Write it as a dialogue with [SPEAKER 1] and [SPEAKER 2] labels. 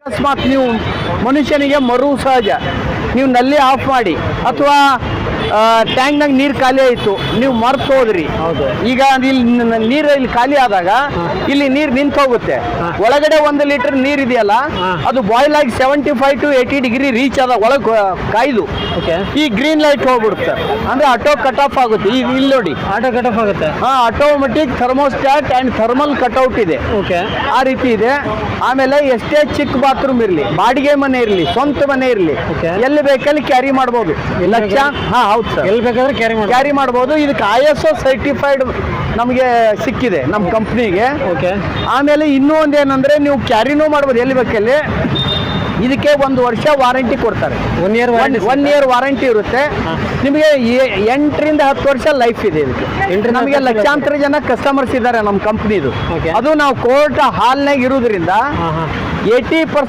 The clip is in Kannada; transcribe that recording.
[SPEAKER 1] ಅಕಸ್ಮಾತ್ ನೀವು ಮನುಷ್ಯನಿಗೆ ಮರು ಸಹಜ ನೀವು ನಲ್ಲಿ ಆಫ್ ಮಾಡಿ ಅಥವಾ ಟ್ಯಾಂಕ್ನಾಗ ನೀರು ಖಾಲಿ ಆಯಿತು ನೀವು ಮರ್ತು ಹೋದ್ರಿ.
[SPEAKER 2] ಹೌದು.
[SPEAKER 1] ಈಗ ನೀರು ಇಲ್ಲಿ ಖಾಲಿ ಆದಾಗ ಇಲ್ಲಿ ನೀರು ನಿಂತು ಹೋಗುತ್ತೆ. ಒಳಗಡೆ 1 ಲೀಟರ್ ನೀರು ಇದೆಯಲ್ಲ ಅದು ಬಾಯ್ಲ್ ಆಗಿ 75 to 80 ಡಿಗ್ರಿ ರೀಚ್ ಆದ ಒಳಗೆ ಕಾಯ್ದು ಈ ಗ್ರೀನ್ ಲೈಟ್ ಹೋಗ್ಬಿಡುತ್ತೆ. ಅಂದ್ರೆ ಆಟೋ ಕಟ್ ಆಫ್ ಆಗುತ್ತೆ. ಈಗ ಇಲ್ಲಿ ನೋಡಿ
[SPEAKER 2] ಆಟೋ ಕಟ್ ಆಫ್ ಆಗುತ್ತೆ.
[SPEAKER 1] Automatic thermostat and thermal cutout ಇದೆ. ಆ ರೀತಿ ಇದೆ. ಆಮೇಲೆ ಎಷ್ಟೇ ಚಿಕ್ಕ ಬಾತ್ರೂಮ್ ಇರಲಿ, ಬಾಡಿಗೆ ಮನೆ ಇರಲಿ, ಸ್ವಂತ ಮನೆ ಇರಲಿ, ಎಲ್ಲಿ ಬೇಕಲ್ಲಿ ಕ್ಯಾರಿ ಮಾಡ್ಬೋದು. ಹೌದು ಸರ್,
[SPEAKER 2] ಎಲ್ಲಿ ಬೇಕಾದ್ರೆ
[SPEAKER 1] ಕ್ಯಾರಿ ಮಾಡ್ಬೋದು. ಇದಕ್ಕೆ ISO ಸರ್ಟಿಫೈಡ್ ನಮಗೆ ಸಿಕ್ಕಿದೆ ನಮ್ಮ ಕಂಪ್ನಿಗೆ. ಆಮೇಲೆ ಇನ್ನೂ ಒಂದೇನಂದ್ರೆ ನೀವು ಕ್ಯಾರಿನೂ ಮಾಡ್ಬೋದು ಎಲ್ಲಿ ಬೇಕಲ್ಲಿ. ಇದಕ್ಕೆ 1 ವರ್ಷ ವಾರಂಟಿ ಕೊಡ್ತಾರೆ.
[SPEAKER 2] 1 ಇಯರ್
[SPEAKER 1] ವಾರಂಟಿ ಇರುತ್ತೆ. ನಿಮಗೆ 8 ರಿಂದ 10 ವರ್ಷ ಲೈಫ್ ಇದೆ ಇದಕ್ಕೆ. ನಮಗೆ ಲಕ್ಷಾಂತರ ಜನ ಕಸ್ಟಮರ್ಸ್ ಇದ್ದಾರೆ ನಮ್ಮ ಕಂಪ್ನಿದು. ಅದು ನಾವು ಕೋರ್ಟ್ ಹಾಲ್ನಾಗ ಇರೋದ್ರಿಂದ 80%